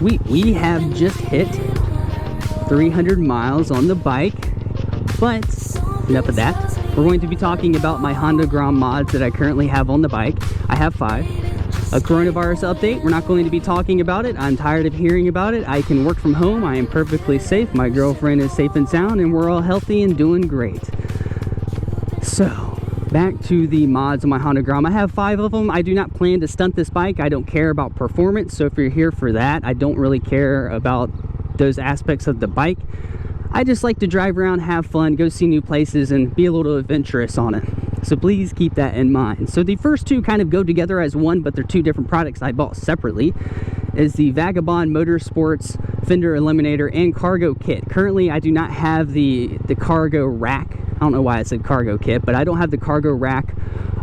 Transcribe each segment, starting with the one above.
Sweet, we have just hit 300 miles on the bike, but enough of that. We're going to be talking about my Honda Grom mods that I currently have on the bike. I have 5. A coronavirus update, we're not going to be talking about it. I'm tired of hearing about it. I can work from home, I am perfectly safe, my girlfriend is safe and sound, and we're all healthy and doing great. So, back to the mods on my Honda Grom. I have 5 of them. I do not plan to stunt this bike. I don't care about performance, so if you're here for that, I don't really care about those aspects of the bike. I just like to drive around, have fun, go see new places, and be a little adventurous on it. So please keep that in mind. So the first two kind of go together as one, but they're 2 different products I bought separately. Is the Vagabond Motorsports Fender Eliminator and cargo kit. Currently, I do not have the cargo rack. I don't know why I said cargo kit, but I don't have the cargo rack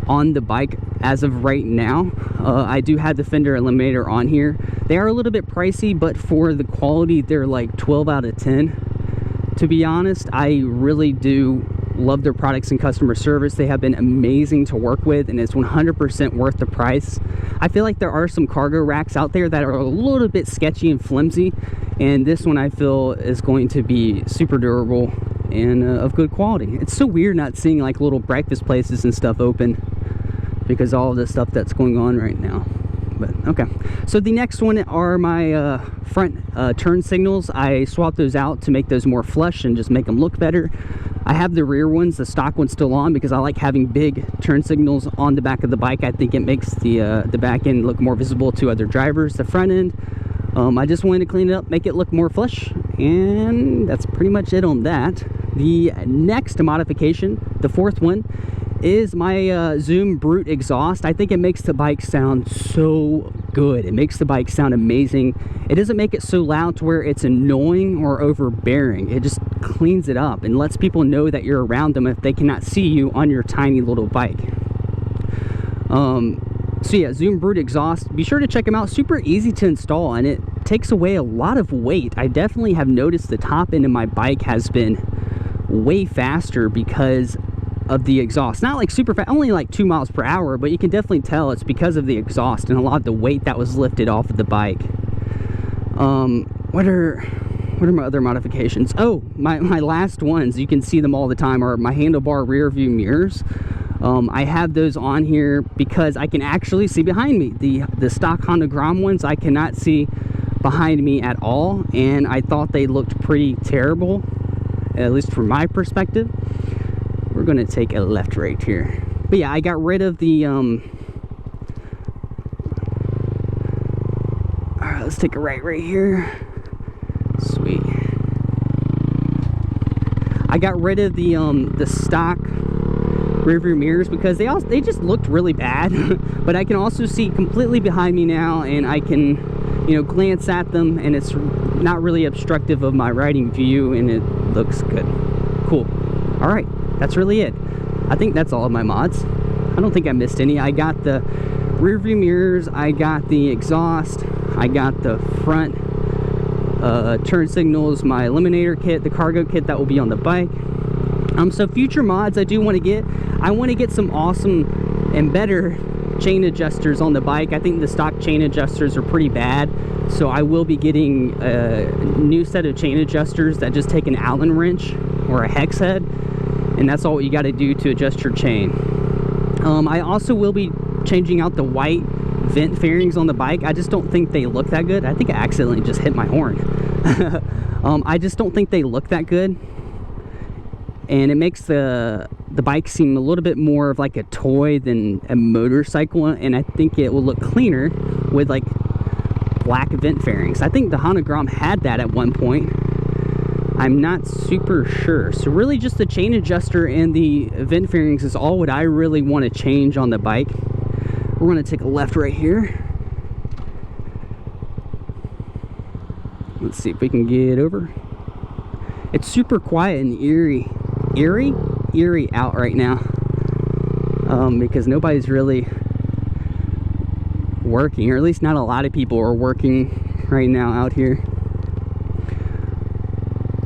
on the bike as of right now. I do have the Fender Eliminator on here. They are a little bit pricey, but for the quality, they're like 12 out of 10. To be honest, I really do love their products and customer service. They have been amazing to work with, and it's 100% worth the price. I feel like there are some cargo racks out there that are a little bit sketchy and flimsy, and this one I feel is going to be super durable and of good quality. It's so weird not seeing like little breakfast places and stuff open because all of the stuff that's going on right now. But okay, so the next one are my front turn signals. I swapped those out to make those more flush and just make them look better. I have the rear ones, the stock one's still on, because I like having big turn signals on the back of the bike. I think it makes the back end look more visible to other drivers. The front end, I just wanted to clean it up, make it look more flush, and that's pretty much it on that. The next modification, the 4th one, is my Zoom Brute exhaust. I think it makes the bike sound so good. It makes the bike sound amazing. It doesn't make it so loud to where it's annoying or overbearing. It just cleans it up and lets people know that you're around them if they cannot see you on your tiny little bike. So yeah, Zoom Brute exhaust, be sure to check them out. Super easy to install, and it takes away a lot of weight. I definitely have noticed the top end of my bike has been way faster because of the exhaust. Not like super fast, only like 2 miles per hour, but you can definitely tell it's because of the exhaust and a lot of the weight that was lifted off of the bike. What are my other modifications? Oh, my last ones, you can see them all the time, are my handlebar rear view mirrors. I have those on here because I can actually see behind me. The stock Honda Grom ones, I cannot see behind me at all, and I thought they looked pretty terrible, at least from my perspective. We're gonna take a left right here. But yeah, I got rid of the alright, let's take a right here. Sweet. I got rid of the stock rear view mirrors because they just looked really bad. But I can also see completely behind me now, and I can, you know, glance at them, and it's not really obstructive of my riding view, and it looks good. Cool. All right, that's really it. I think that's all of my mods. I don't think I missed any. I got the rear view mirrors, I got the exhaust, I got the front turn signals, my Eliminator kit, the cargo kit that will be on the bike. So future mods I do want to get, I want to get some awesome and better chain adjusters on the bike. I think the stock chain adjusters are pretty bad, so I will be getting a new set of chain adjusters that just take an Allen wrench or a hex head, and that's all what you got to do to adjust your chain. I also will be changing out the white vent fairings on the bike. I just don't think they look that good. I think I accidentally just hit my horn. I just don't think they look that good, and it makes the bike seem a little bit more of like a toy than a motorcycle, and I think it will look cleaner with like black vent fairings. I think the Honda Grom had that at one point. I'm not super sure. So really just the chain adjuster and the vent fairings is all what I really want to change on the bike. We're going to take a left right here. Let's see if we can get over. It's super quiet and eerie out right now, because nobody's really working, or at least not a lot of people are working right now out here.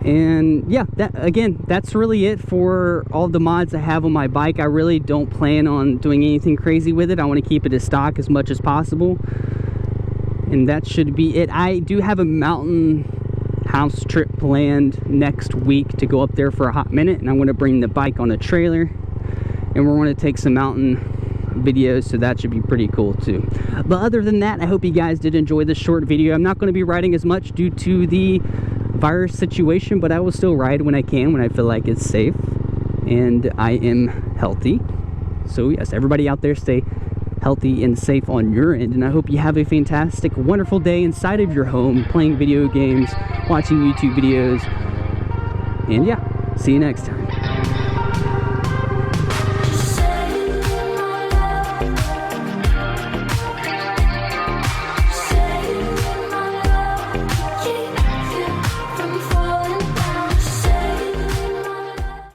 And yeah, that's really it for all the mods I have on my bike. I really don't plan on doing anything crazy with it. I want to keep it as stock as much as possible. and that should be it. I do have a mountain house trip planned next week to go up there for a hot minute, and I'm going to bring the bike on a trailer, and we're going to take some mountain videos, so that should be pretty cool too. But other than that, I hope you guys did enjoy this short video. I'm not going to be riding as much due to the virus situation, but I will still ride when I can, when I feel like it's safe and I am healthy. So yes, everybody out there, stay healthy and safe on your end, and I hope you have a fantastic, wonderful day inside of your home, playing video games, watching YouTube videos, and yeah, see you next time.